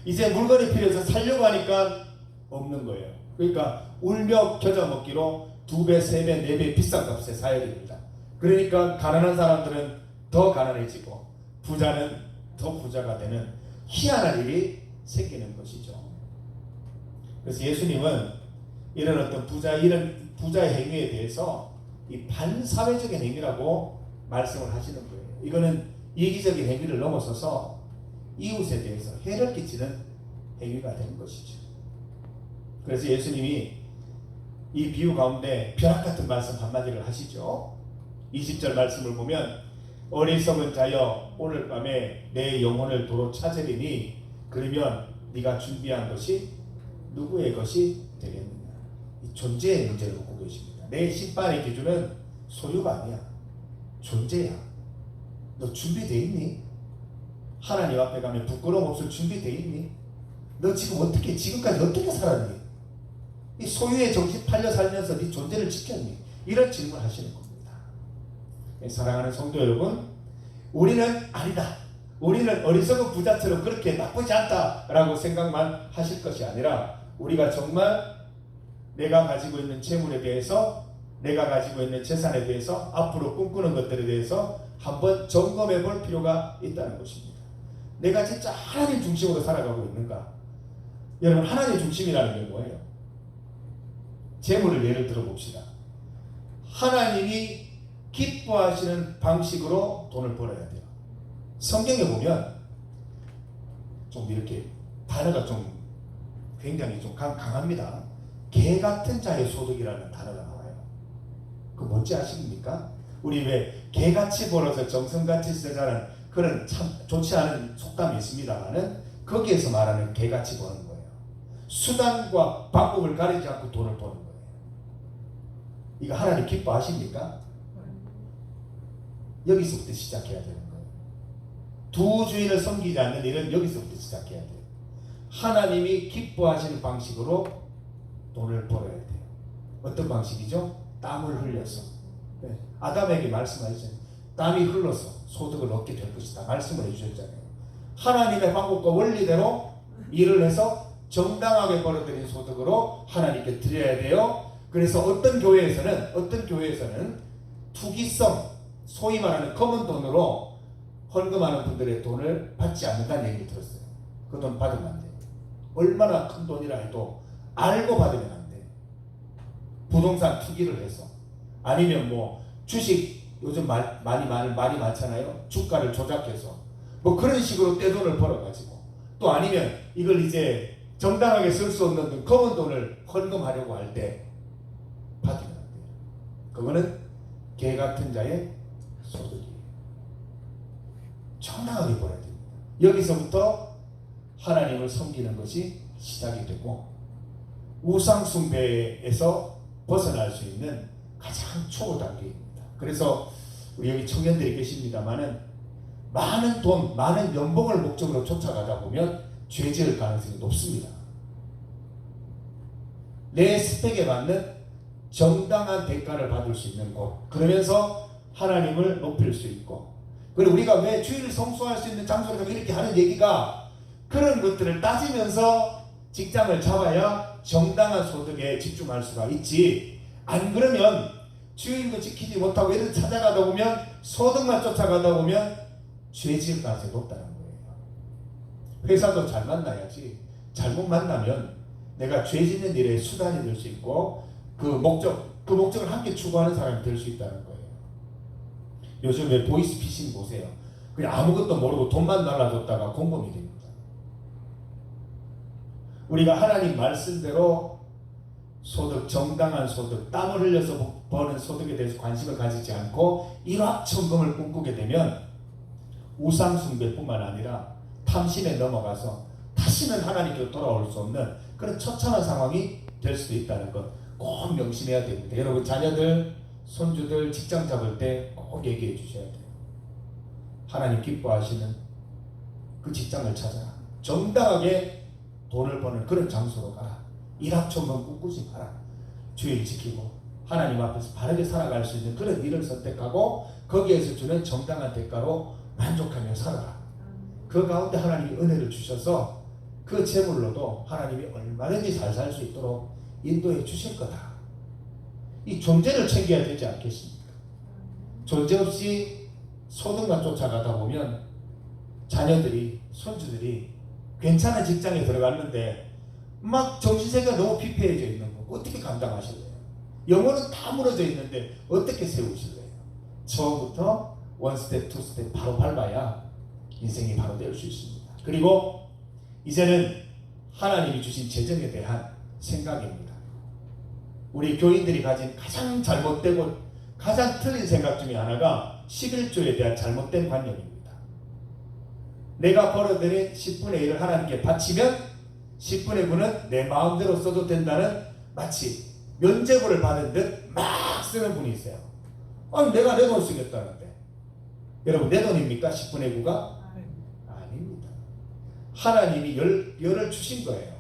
이제 물건이 필요해서 살려고 하니까 없는 거예요. 그러니까 울며 겨자 먹기로 2배, 3배, 4배 비싼 값에 사야 됩니다. 그러니까 가난한 사람들은 더 가난해지고 부자는 더 부자가 되는 희한한 일이 생기는 것이죠. 그래서 예수님은 이런 어떤 이런 부자의 행위에 대해서 이 반사회적인 행위라고 말씀을 하시는 거예요. 이거는 이기적인 행위를 넘어서서 이웃에 대해서 해를 끼치는 행위가 되는 것이죠. 그래서 예수님이 이 비유 가운데 벼락 같은 말씀 한마디를 하시죠. 20절 말씀을 보면 어리석은 자여 오늘 밤에 내 영혼을 도로 찾으리니 그러면 네가 준비한 것이 누구의 것이 되겠느냐. 이 존재의 문제를 묻고 계십니다. 내 심판의 기준은 소유가 아니야. 존재야. 너 준비되어 있니? 하나님 앞에 가면 부끄러움 없을 준비되어 있니? 너 지금 지금까지 어떻게 살았니? 이 소유의 정신 팔려 살면서 네 존재를 지켰니? 이런 질문을 하시는 겁니다. 사랑하는 성도 여러분, 우리는 아니다. 우리는 어리석은 부자처럼 그렇게 나쁘지 않다라고 생각만 하실 것이 아니라 우리가 정말 내가 가지고 있는 재물에 대해서, 내가 가지고 있는 재산에 대해서, 앞으로 꿈꾸는 것들에 대해서 한번 점검해 볼 필요가 있다는 것입니다. 내가 진짜 하나님 중심으로 살아가고 있는가? 여러분, 하나님 중심이라는 게 뭐예요? 재물을 예를 들어 봅시다. 하나님이 기뻐하시는 방식으로 돈을 벌어야 돼요. 성경에 보면 좀 이렇게 단어가 좀 굉장히 좀 강합니다. 개 같은 자의 소득이라는 단어가 나와요. 그 뭔지 아십니까? 우리 왜 개같이 벌어서 정성같이 쓰자는 그런 참 좋지 않은 속담이 있습니다만은 거기에서 말하는 개같이 버는 거예요. 수단과 방법을 가리지 않고 돈을 버는 거예요. 이거 하나님 기뻐하십니까? 여기서부터 시작해야 되는 거예요. 두 주인을 섬기지 않는 일은 여기서부터 시작해야 돼요. 하나님이 기뻐하시는 방식으로 돈을 벌어야 돼요. 어떤 방식이죠? 땀을 흘려서. 네. 아담에게 말씀하셨잖아요. 땀이 흘러서 소득을 얻게 될 것이다. 말씀을 해주셨잖아요. 하나님의 방법과 원리대로 일을 해서 정당하게 벌어들인 소득으로 하나님께 드려야 돼요. 그래서 어떤 교회에서는 투기성, 소위 말하는 검은 돈으로 헌금하는 분들의 돈을 받지 않는다는 얘기를 들었어요. 그 돈 받으면 안 돼요. 얼마나 큰 돈이라 해도 알고 받으면 안 돼요. 부동산 투기를 해서, 아니면 뭐 주식 요즘 말이 많잖아요. 주가를 조작해서 뭐 그런 식으로 떼돈을 벌어가지고, 또 아니면 이걸 이제 정당하게 쓸 수 없는 검은 돈을 헌금하려고 할 때 받으면 안 돼요. 그거는 개 같은 자의 소득이에요. 정당하게 벌어야 됩니다. 여기서부터 하나님을 섬기는 것이 시작이 되고, 우상 숭배에서 벗어날 수 있는 가장 초보 단계입니다. 그래서 우리 여기 청년들이 계십니다만은 많은 돈, 많은 연봉을 목적으로 쫓아가다 보면 죄 지을 가능성이 높습니다. 내 스펙에 맞는 정당한 대가를 받을 수 있는 곳, 그러면서 하나님을 높일 수 있고, 그리고 우리가 왜 주일을 성수할 수 있는 장소에서 이렇게 하는 얘기가, 그런 것들을 따지면서 직장을 잡아야 정당한 소득에 집중할 수가 있지, 안 그러면 주일도 지키지 못하고 이런 찾아가다 보면, 소득만 쫓아가다 보면 죄 지을 가능성이 높다는 거예요. 회사도 잘 만나야지, 잘못 만나면 내가 죄 짓는 일에 수단이 될 수 있고, 그 목적을 함께 추구하는 사람이 될 수 있다는 거예요. 요즘에 보이스피싱 보세요. 그냥 아무것도 모르고 돈만 날라줬다가 공범이 됩니다. 우리가 하나님 말씀대로 소득, 정당한 소득, 땀을 흘려서 버는 소득에 대해서 관심을 가지지 않고 일확천금을 꿈꾸게 되면 우상숭배뿐만 아니라 탐심에 넘어가서 다시는 하나님께로 돌아올 수 없는 그런 처참한 상황이 될 수도 있다는 것 꼭 명심해야 됩니다. 여러분, 자녀들, 손주들 직장 잡을 때 꼭 얘기해 주셔야 돼요. 하나님 기뻐하시는 그 직장을 찾아라. 정당하게 돈을 버는 그런 장소로 가라. 일확천금 꿈꾸지 마라. 주의를 지키고 하나님 앞에서 바르게 살아갈 수 있는 그런 일을 선택하고 거기에서 주는 정당한 대가로 만족하며 살아라. 그 가운데 하나님이 은혜를 주셔서 그 재물로도 하나님이 얼마든지 잘 살 수 있도록 인도해 주실 거다. 이 존재를 챙겨야 되지 않겠습니까? 존재 없이 소득만 쫓아가다 보면 자녀들이, 손주들이 괜찮은 직장에 들어갔는데 막 정신세계가 너무 피폐해져 있는 거 어떻게 감당하실래요? 영혼은 다 무너져 있는데 어떻게 세우실래요? 처음부터 원스텝, 투스텝 바로 밟아야 인생이 바로 될 수 있습니다. 그리고 이제는 하나님이 주신 재정에 대한 생각입니다. 우리 교인들이 가진 가장 잘못되고 가장 틀린 생각 중에 하나가 11조에 대한 잘못된 관념입니다. 내가 벌어들인 10분의 1을 하나님께 바치면 10분의 9는 내 마음대로 써도 된다는 마치 면제부를 받은 듯 막 쓰는 분이 있어요. 아니 내가 내 돈 쓰겠다는데. 여러분 내 돈입니까? 10분의 9가? 아닙니다. 하나님이 열을 주신 거예요.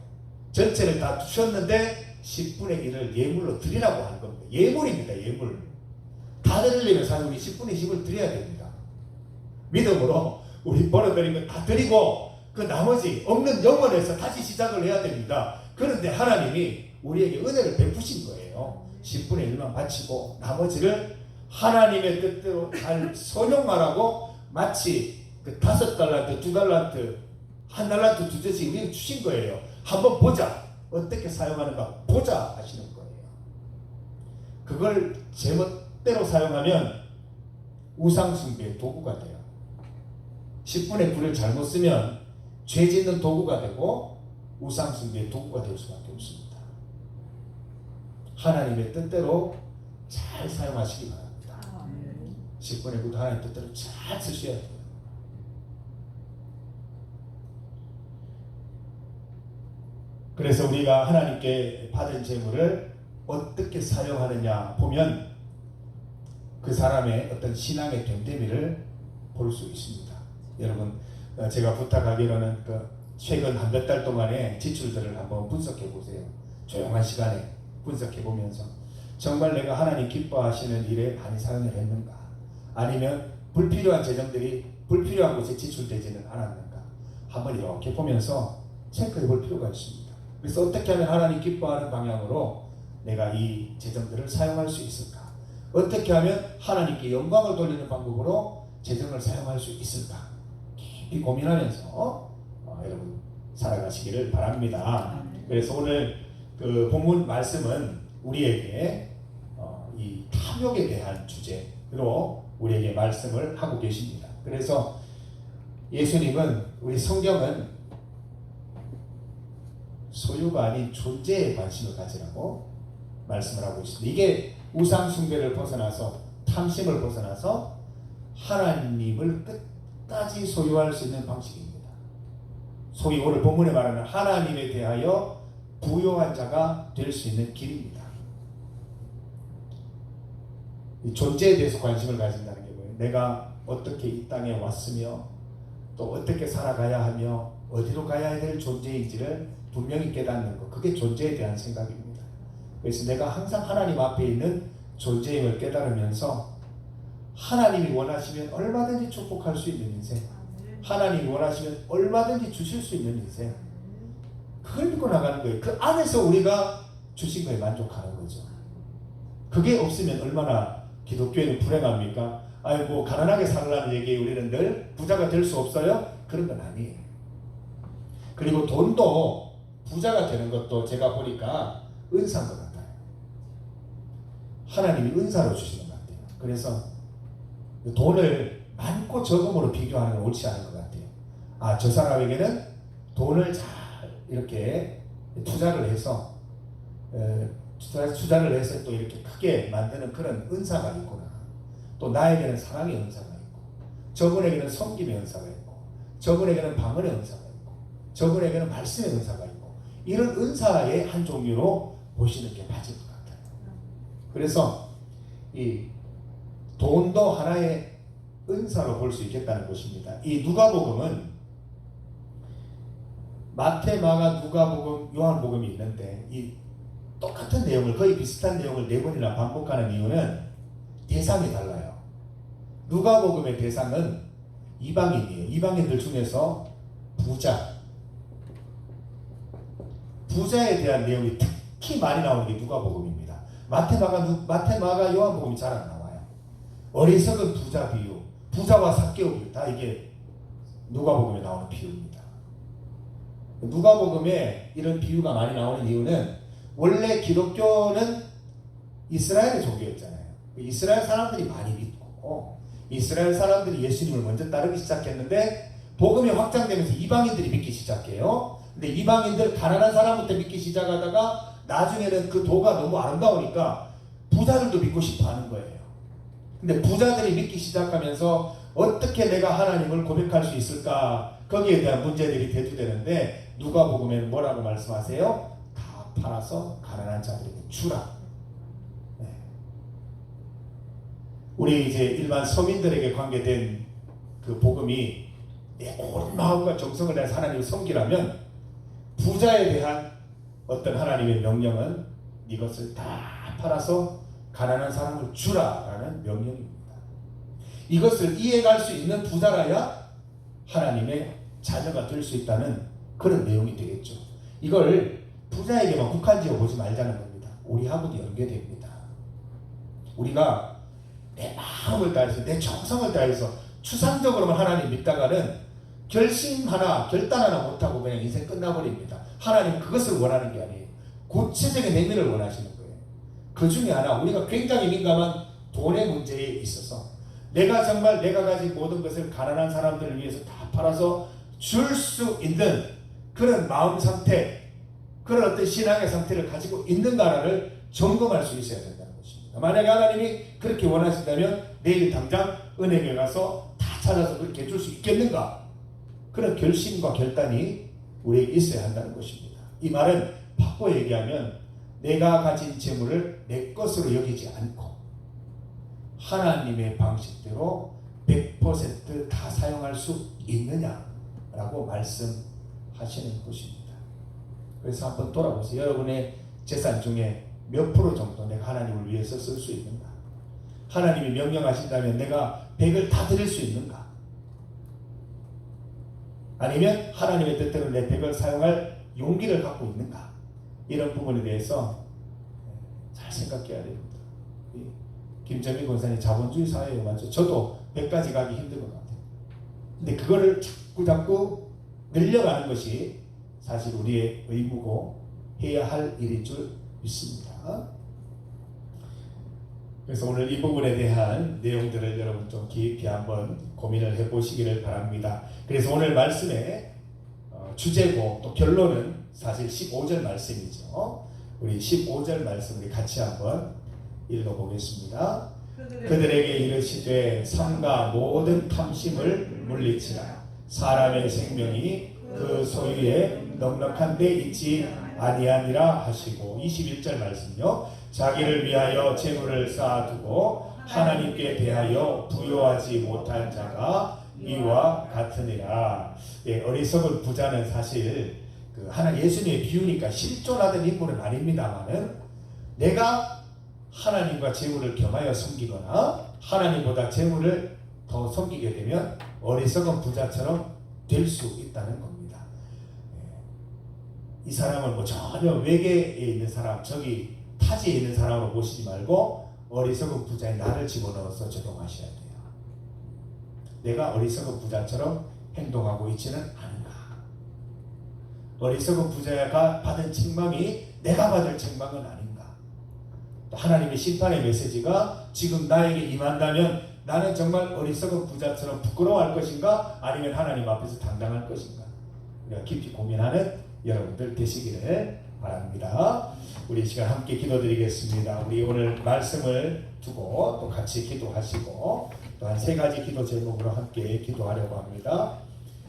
전체를 다 주셨는데 10분의 1을 예물로 드리라고 하는 겁니다. 예물입니다. 예물. 다 드리려면 사실 우리 10분의 10을 드려야 됩니다. 믿음으로 우리 벌어들인 거 다 드리고 그 나머지 없는 영혼에서 다시 시작을 해야 됩니다. 그런데 하나님이 우리에게 은혜를 베푸신 거예요. 10분의 1만 바치고 나머지를 하나님의 뜻대로 잘 선용하라고 마치 그 5달란트, 2달란트, 1달란트 주듯이 우리에게 주신 거예요. 한번 보자. 어떻게 사용하는가 보자 하시는 거예요. 그걸 제멋대로 사용하면 우상숭배의 도구가 돼요. 10분의 9를 잘못 쓰면 죄 짓는 도구가 되고 우상숭배의 도구가 될 수밖에 없습니다. 하나님의 뜻대로 잘 사용하시기 바랍니다. 10분의 9도 하나님 뜻대로 잘 쓰셔야 돼요. 그래서 우리가 하나님께 받은 재물을 어떻게 사용하느냐 보면 그 사람의 어떤 신앙의 됨됨이를 볼 수 있습니다. 여러분 제가 부탁하기로는 최근 한 몇 달 동안의 지출들을 한번 분석해 보세요. 조용한 시간에 분석해 보면서 정말 내가 하나님 기뻐하시는 일에 많이 사용을 했는가, 아니면 불필요한 재정들이 불필요한 곳에 지출되지는 않았는가 한번 이렇게 보면서 체크해 볼 필요가 있습니다. 그래서 어떻게 하면 하나님 기뻐하는 방향으로 내가 이 재정들을 사용할 수 있을까, 어떻게 하면 하나님께 영광을 돌리는 방법으로 재정을 사용할 수 있을까 깊이 고민하면서 여러분 살아가시기를 바랍니다. 그래서 오늘 그 본문 말씀은 우리에게 이 탐욕에 대한 주제로 우리에게 말씀을 하고 계십니다. 그래서 예수님은, 우리 성경은 소유가 아닌 존재에 관심을 가지라고 말씀을 하고 있습니다. 이게 우상 숭배를 벗어나서, 탐심을 벗어나서 하나님을 끝까지 소유할 수 있는 방식입니다. 소위 오늘 본문에 말하는 하나님에 대하여 부요한 자가 될 수 있는 길입니다. 이 존재에 대해서 관심을 가진다는 게 뭐예요? 내가 어떻게 이 땅에 왔으며 또 어떻게 살아가야 하며 어디로 가야 될 존재인지를 분명히 깨닫는 것, 그게 존재에 대한 생각입니다. 그래서 내가 항상 하나님 앞에 있는 존재임을 깨달으면서 하나님이 원하시면 얼마든지 축복할 수 있는 인생, 하나님이 원하시면 얼마든지 주실 수 있는 인생, 그걸 믿고 나가는 거예요. 그 안에서 우리가 주신 거에 만족하는 거죠. 그게 없으면 얼마나 기독교에는 불행합니까? 아이고 가난하게 살라는 얘기에 우리는 늘 부자가 될 수 없어요? 그런 건 아니에요. 그리고 돈도 부자가 되는 것도 제가 보니까 은사인 것 같아요. 하나님이 은사로 주시는 것 같아요. 그래서 돈을 많고 적음으로 비교하는 건 옳지 않은 것 같아요. 아, 저 사람에게는 돈을 잘 이렇게 투자를 해서 또 이렇게 크게 만드는 그런 은사가 있구나. 또 나에게는 사랑의 은사가 있고, 저분에게는 섬김의 은사가 있고, 저분에게는 방언의 은사가 있고, 저분에게는 말씀의 은사가 있고, 이런 은사의 한 종류로 보시는 게 맞을 것 같아요. 그래서 이 돈도 하나의 은사로 볼 수 있겠다는 것입니다. 이 누가복음은 마태, 마가, 누가복음, 요한복음이 있는데 이 똑같은 내용을, 거의 비슷한 내용을 4번이나 반복하는 이유는 대상이 달라요. 누가복음의 대상은 이방인이에요. 이방인들 중에서 부자에 대한 내용이 특히 많이 나오는 게 누가복음입니다. 마태마가 요한복음이 잘 안 나와요. 어리석은 부자 비유, 부자와 삭개오 비유, 다 이게 누가복음에 나오는 비유입니다. 누가복음에 이런 비유가 많이 나오는 이유는 원래 기독교는 이스라엘의 종교였잖아요. 이스라엘 사람들이 많이 믿고 이스라엘 사람들이 예수님을 먼저 따르기 시작했는데 복음이 확장되면서 이방인들이 믿기 시작해요. 근데 이방인들 가난한 사람부터 믿기 시작하다가 나중에는 그 도가 너무 아름다우니까 부자들도 믿고 싶어 하는 거예요. 근데 부자들이 믿기 시작하면서 어떻게 내가 하나님을 고백할 수 있을까? 거기에 대한 문제들이 대두되는데 누가복음에는 뭐라고 말씀하세요? 다 팔아서 가난한 자들에게 주라. 네. 우리 이제 일반 서민들에게 관계된 그 복음이 내 온 마음과 정성을 다해서 하나님을 섬기라면 부자에 대한 어떤 하나님의 명령은 이것을 다 팔아서 가난한 사람을 주라라는 명령입니다. 이것을 이해할 수 있는 부자라야 하나님의 자녀가 될 수 있다는 그런 내용이 되겠죠. 이걸 부자에게만 국한지어 보지 말자는 겁니다. 우리하고도 연계됩니다. 우리가 내 마음을 다해서 내 정성을 다해서 추상적으로만 하나님 믿다가는 결심 하나 결단 하나 못하고 그냥 인생 끝나버립니다. 하나님 그것을 원하는 게 아니에요. 구체적인 행위를 원하시는 거예요. 그 중에 하나 우리가 굉장히 민감한 돈의 문제에 있어서 내가 정말 내가 가진 모든 것을 가난한 사람들을 위해서 다 팔아서 줄 수 있는 그런 마음 상태, 그런 어떤 신앙의 상태를 가지고 있는가를 점검할 수 있어야 된다는 것입니다. 만약에 하나님이 그렇게 원하신다면 내일 당장 은행에 가서 다 찾아서 그렇게 해줄 수 있겠는가? 그런 결심과 결단이 우리에게 있어야 한다는 것입니다. 이 말은 바꿔 얘기하면 내가 가진 재물을 내 것으로 여기지 않고 하나님의 방식대로 100% 다 사용할 수 있느냐라고 말씀하시는 것입니다. 그래서 한번 돌아보세요. 여러분의 재산 중에 몇 프로 정도 내가 하나님을 위해서 쓸 수 있는가? 하나님이 명령하신다면 내가 100을 다 드릴 수 있는가? 아니면 하나님의 뜻대로 내 100을 사용할 용기를 갖고 있는가? 이런 부분에 대해서 잘 생각해야 됩니다. 김정일 권사님 자본주의 사회에 맞죠? 저도 100까지 가기 힘든 것 같아요. 근데 그거를 자꾸 늘려가는 것이 사실 우리의 의무고 해야 할 일인 줄 믿습니다. 그래서 오늘 이 부분에 대한 내용들을 여러분 좀 깊이 한번 고민을 해보시기를 바랍니다. 그래서 오늘 말씀의 주제고 또 결론은 사실 15절 말씀이죠. 우리 15절 말씀 우리 같이 한번 읽어보겠습니다. 그들에게 이르시되 삼가 모든 탐심을 물리치라. 사람의 생명이 그 소유에 넉넉한 데 있지 아니하니라 하시고 21절 말씀요. 자기를 위하여 재물을 쌓아두고 하나님께 대하여 부요하지 못한 자가 이와 같으니라. 예, 어리석은 부자는 사실 그 하나 예수님의 비유니까 실존하던 인물은 아닙니다만은 내가 하나님과 재물을 겸하여 섬기거나 하나님보다 재물을 더 섬기게 되면 어리석은 부자처럼 될 수 있다는 겁니다. 이 사람을 뭐 전혀 외계에 있는 사람, 저기 타지에 있는 사람으로 보시지 말고 어리석은 부자의 나를 집어넣어서 적용하셔야 돼요. 내가 어리석은 부자처럼 행동하고 있지는 않은가? 어리석은 부자가 받은 책망이 내가 받을 책망은 아닌가? 또 하나님의 심판의 메시지가 지금 나에게 임한다면 나는 정말 어리석은 부자처럼 부끄러워할 것인가? 아니면 하나님 앞에서 당당할 것인가? 우리가 깊이 고민하는 여러분들 되시기를 바랍니다. 우리 이 시간 함께 기도드리겠습니다. 우리 오늘 말씀을 두고 또 같이 기도하시고 또 한 3가지 기도 제목으로 함께 기도하려고 합니다.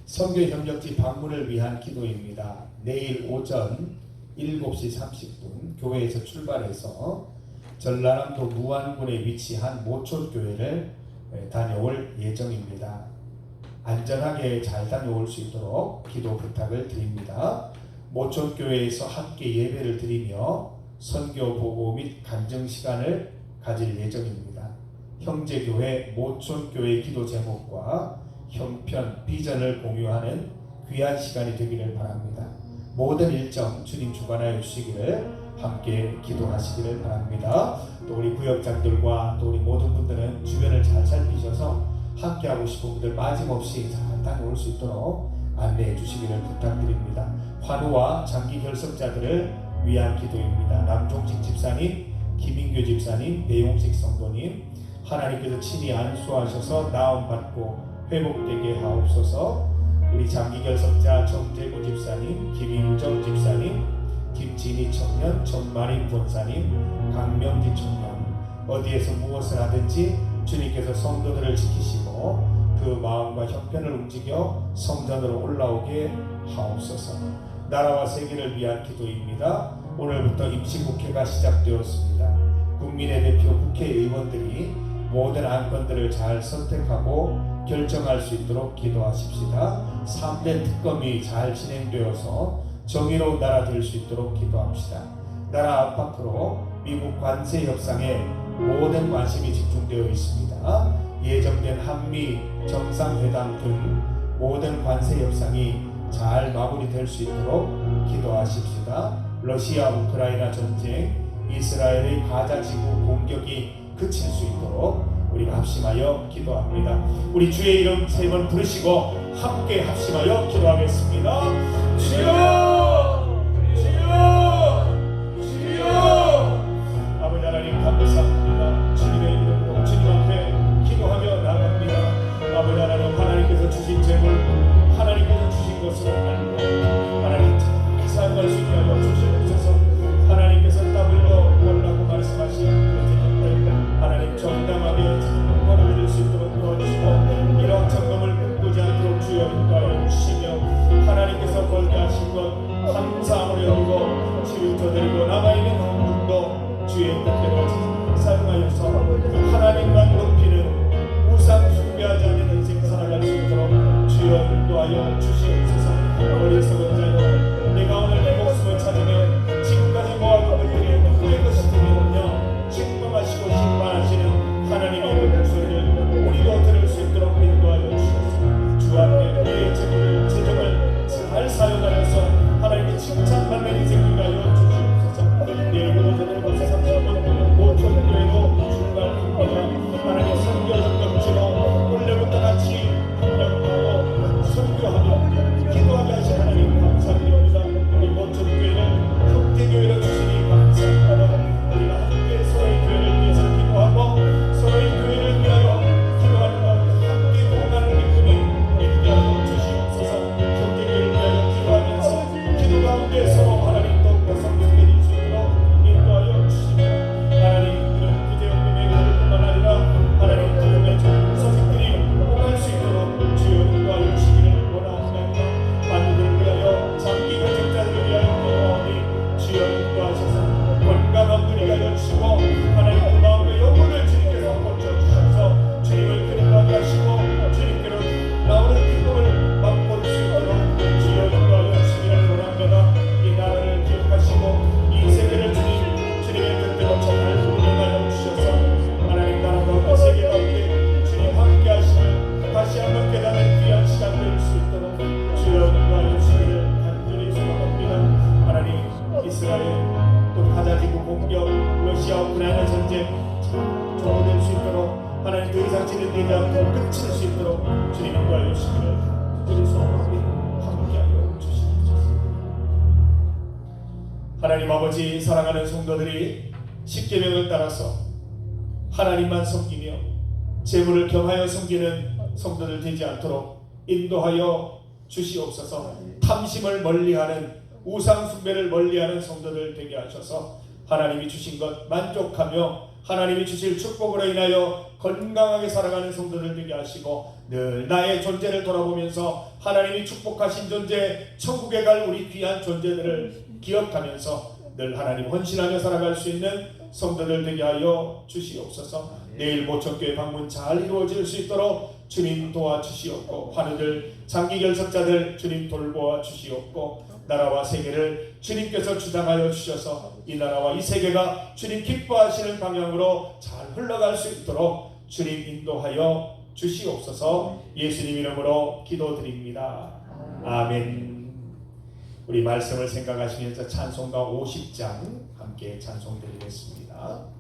선교 협력지 방문을 위한 기도입니다. 내일 오전 7시 30분 교회에서 출발해서 전라남도 무안군에 위치한 모촌교회를 다녀올 예정입니다. 안전하게 잘 다녀올 수 있도록 기도 부탁을 드립니다. 모촌교회에서 함께 예배를 드리며 선교 보고 및 간증 시간을 가질 예정입니다. 형제교회 모촌교회 기도 제목과 형편 비전을 공유하는 귀한 시간이 되기를 바랍니다. 모든 일정 주님 주관하여 주시기를 함께 기도하시기를 바랍니다. 또 우리 구역장들과 또 우리 모든 분들은 주변을 잘 살피셔서 함께 하고 싶은 분들 빠짐없이 잘 다녀올 수 있도록 안내해 주시기를 부탁드립니다. 환우와 장기 결석자들을 위한 기도입니다. 남종직 집사님, 김인교 집사님, 배용식 성도님, 하나님께서 친히 안수하셔서 나음받고 회복되게 하옵소서. 우리 장기 결석자 정재고 집사님, 김인정 집사님, 김진희 청년, 전마린 권사님, 강명지 청년, 어디에서 무엇을 하든지 주님께서 성도들을 지키시고 그 마음과 형편을 움직여 성전으로 올라오게 하옵소서. 나라와 세계를 위한 기도입니다. 오늘부터 임시국회가 시작되었습니다. 국민의 대표 국회의원들이 모든 안건들을 잘 선택하고 결정할 수 있도록 기도하십시다. 3대 특검이 잘 진행되어서 정의로운 나라 될 수 있도록 기도합시다. 나라 안팎으로 미국 관세 협상에 모든 관심이 집중되어 있습니다. 예정된 한미 정상회담 등 모든 관세 협상이 잘 마무리될 수 있도록 기도하십시다. 러시아 우크라이나 전쟁, 이스라엘의 가자 지구 공격이 그칠 수 있도록 우리가 합심하여 기도합니다. 우리 주의 이름 세 번 부르시고 함께 합심하여 기도하겠습니다. 주여! 주여! 주여! 아버지 하나님 감사합니다. 주님의 이름으로 주님 앞에 기도하며 나갑니다. 아버지 하나님, 하나님께서 주신 재물, 하나님께서 주신 것으로 알고 하나님 잘 사용할 수 있게 하여 주시옵소서. 하나님께서 더블로 벌라고 말씀하신 그 하나님 정당하게 벌을 드릴 수 있도록 도와주시고 이런 점검을 꿈꾸지 않도록 주여 인도하여 주시며 하나님께서 벌게 하신 것 감사함으로 여기고 치유쳐드리고 남아있는 흥분도 주의 뜻대로 사용하여서 하나님만 높이는 우상 숭배하지 않는 인생 살아갈 수 있도록 주여 인도하여 주시옵소서. 어리석은 자여, 내가 오늘 내 목숨을 찾으며 지금까지 모아둔 것들이 누구의 것이 되겠느냐 책망하시고 심판하시는 하나님의 그 목소리를 우리도 들을 수 있도록 인도하여 주옵소서. 주 앞에 우리의 재정을 잘 사용하여서 하나님의 칭찬받는 인생이 하여 주시옵소서. 내일 오전에 벌써 30분 모천교회로 출발합니다. 하나님 선교 점검지로 원래부터 같이 협력하고 선교하며 기도하게 하신 하나님 감사드립니다. 우리 모천교회는 형제교회로 주시니 감사합니다. 우리가 함께 서로의 교회를 위해서 기도하고 서로의 교회를 위하여 기도하는 가운데 함께 동행하는 기쁨이 있게 하여 주시옵소서. 형제교회를 위하여 기도하면서 기도 가운데 서로 하나님 돕고 성령되는 수 있도록 인도하여 주시며 하나님 이런 구제연금의 것뿐만 아니라 하나님 도움의 좋은 소식들이 오갈 수 있도록 주여 인도하여 주시기를 원하옵나이다. 만유를 위하여 장기 결정자들을 위하여 기도하오니 주여 인도하셔서 건강한 분이 하여 주시고 하나님 그 마음의 영혼을 주님께서 고쳐주셔서 주님을 그리워하게 하시고 주님께로 나오는 기쁨을 맛볼 수 있도록 주여 인도하여 주시기를 원합니다. 이 나라를 기억하시고 이 세계를 주님의 뜻대로 잘 운행하여 주셔서 하나님 나라 가운데 세계 가운데 주님 함께 하시는 다시 한번 깨닫는 귀한 시간 될 수 있도록 주여 인도하여 주시기를 간절히 소망합니다. 하나님 이스라엘 또 가자지구 공격, 러시아 우크라이나 전쟁 조호될 수 있도록 하나님 더 이상 진행되지 않고 끝일 수 있도록 주님 인도하여 주시기를 간절히 소망합니다. 함께하여 주시옵소서. 하나님 아버지, 사랑하는 성도들이 십계명을 따라서 하나님만 섬기며 재물을 겸하여 섬기는 성도들 되지 않도록 인도하여 주시옵소서. 탐심을 멀리하는 우상 숭배를 멀리하는 성도들 되게 하셔서 하나님이 주신 것 만족하며 하나님이 주실 축복으로 인하여 건강하게 살아가는 성도들 되게 하시고 늘 나의 존재를 돌아보면서 하나님이 축복하신 존재, 천국에 갈 우리 귀한 존재들을 기억하면서 늘 하나님 헌신하며 살아갈 수 있는 성도들 되게 하여 주시옵소서. 내일 모천교회 방문 잘 이루어질 수 있도록 주님 도와주시옵고 환우들, 장기 결석자들 주님 돌보아 주시옵고 나라와 세계를 주님께서 주장하여 주셔서 이 나라와 이 세계가 주님 기뻐하시는 방향으로 잘 흘러갈 수 있도록 주님 인도하여 주시옵소서. 예수님 이름으로 기도드립니다. 아멘. 우리 말씀을 생각하시면서 찬송가 50장 함께 찬송드리겠습니다.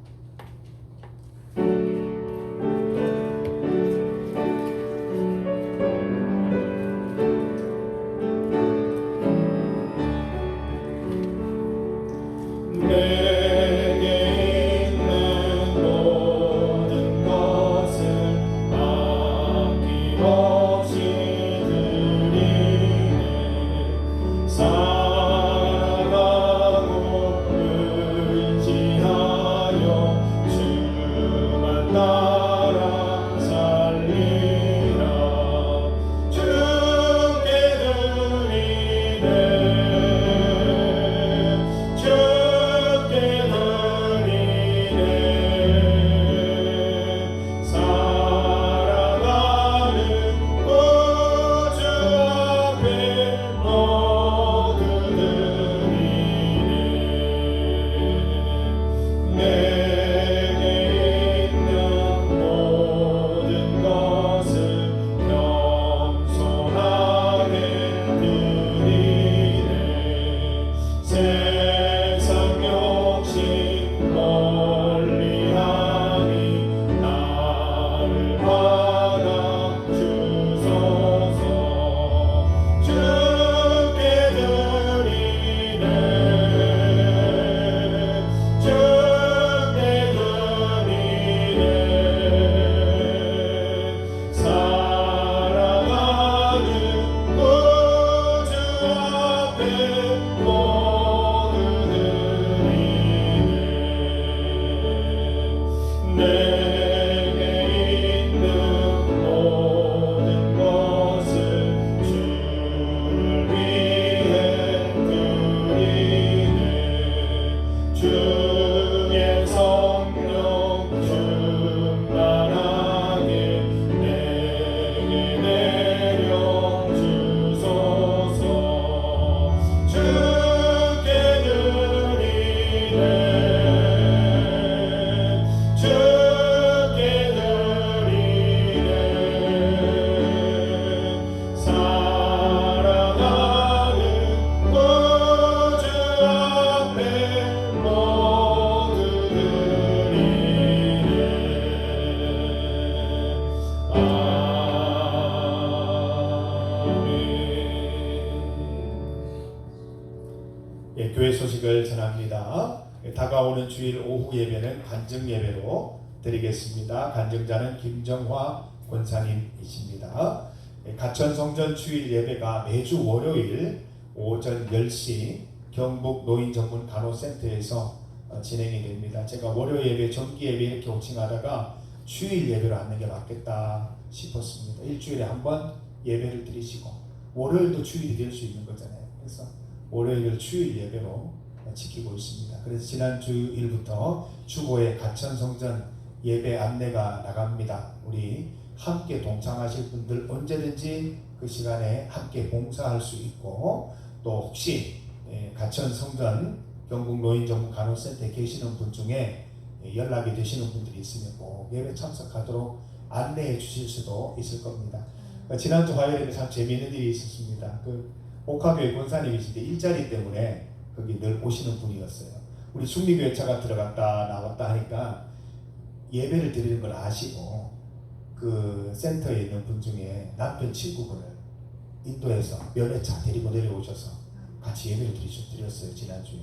교회 소식을 전합니다. 다가오는 주일 오후 예배는 간증 예배로 드리겠습니다. 간증자는 김정화 권사님이십니다. 가천성전 주일 예배가 매주 월요일 오전 10시 경북 노인전문간호센터에서 진행이 됩니다. 제가 월요 예배, 정기 예배 이렇게 호칭하다가 주일 예배로 하는 게 맞겠다 싶었습니다. 일주일에 한 번 예배를 드리시고 월요일도 주일이 될 수 있는 거잖아요. 그래서 월요일을 주일 예배로 지키고 있습니다. 그래서 지난 주일부터 주보에 가천성전 예배 안내가 나갑니다. 우리 함께 동참하실 분들 언제든지 그 시간에 함께 봉사할 수 있고, 또 혹시 가천성전 경북 노인전문간호센터에 계시는 분 중에 연락이 되시는 분들이 있으면 꼭 예배 참석하도록 안내해 주실 수도 있을 겁니다. 지난주 화요일에 참 재미있는 일이 있었습니다. 옥화교회 권사님이신데 일자리 때문에 거기 늘 오시는 분이었어요. 우리 중리교회차가 들어갔다 나왔다 하니까 예배를 드리는 걸 아시고 그 센터에 있는 분 중에 남편 친구분을 인도해서 면회차 데리고 내려오셔서 같이 예배를 드렸어요. 지난주에.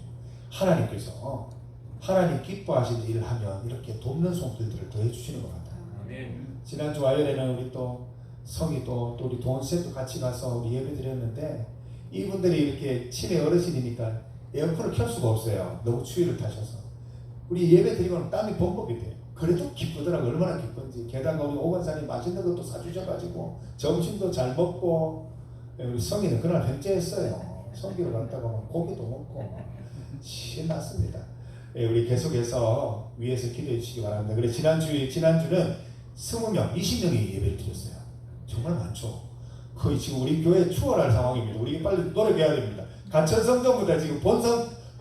하나님께서 하나님 기뻐하시는 일을 하면 이렇게 돕는 손길들을 더해 주시는 것 같아요. 아멘. 지난주 화요일에는 우리 또 성이 또 우리 도원쌤도 같이 가서 우리 예배 드렸는데, 이분들이 이렇게 치매 어르신이니까 에어컨을 켤 수가 없어요. 너무 추위를 타셔서. 우리 예배 드리고는 땀이 범벅이 돼요. 그래도 기쁘더라고. 얼마나 기쁜지. 게다가 우리 오관사님 맛있는 것도 사주셔가지고 점심도 잘 먹고, 우리 성이는 그날 횡재했어요. 성기로 갔다가 고기도 먹고 신났습니다. 우리 계속해서 위에서 기도해 주시기 바랍니다. 그래서 지난주는 20명, 20명이 예배를 드렸어요. 정말 많죠. 거의 지금 우리 교회 추월할 상황입니다. 우리 빨리 노력해야 됩니다. 가천 성전보다 지금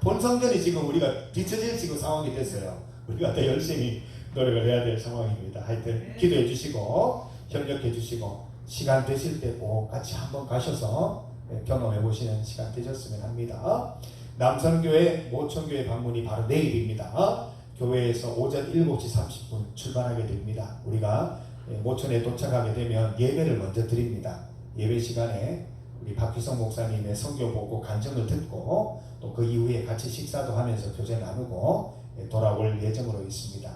본성전이 지금 우리가 뒤처질 지금 상황이 됐어요. 우리가 더 열심히 노력을 해야 될 상황입니다. 하여튼 기도해 주시고 협력해 주시고 시간 되실 때 꼭 같이 한번 가셔서 경험해 보시는 시간 되셨으면 합니다. 남성교회 모천교회 방문이 바로 내일입니다. 교회에서 오전 7시 30분 출발하게 됩니다. 우리가 모천에 도착하게 되면 예배를 먼저 드립니다. 예배 시간에 우리 박희성 목사님의 선교 보고 간증을 듣고 또 그 이후에 같이 식사도 하면서 교제 나누고 돌아올 예정으로 있습니다.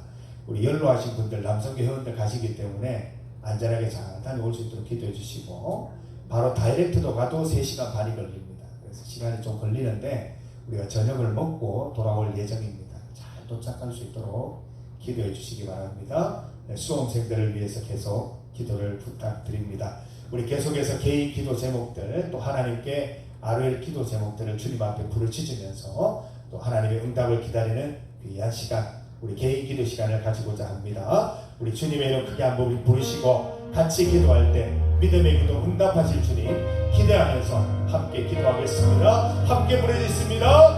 우리 연로하신 분들 남성교 회원들 가시기 때문에 안전하게 잘 다녀올 수 있도록 기도해 주시고 바로 다이렉트도 가도 3시간 반이 걸립니다. 그래서 시간이 좀 걸리는데 우리가 저녁을 먹고 돌아올 예정입니다. 잘 도착할 수 있도록 기도해 주시기 바랍니다. 수험생들을 위해서 계속 기도를 부탁드립니다. 우리 계속해서 개인 기도 제목들 또 하나님께 ROL 기도 제목들을 주님 앞에 부르짖으면서 또 하나님의 응답을 기다리는 귀한 시간 우리 개인 기도 시간을 가지고자 합니다. 우리 주님의 이름 크게 한번 부르시고 같이 기도할 때 믿음의 기도 응답하실 주님 기대하면서 함께 기도하겠습니다. 함께 부르짖습니다.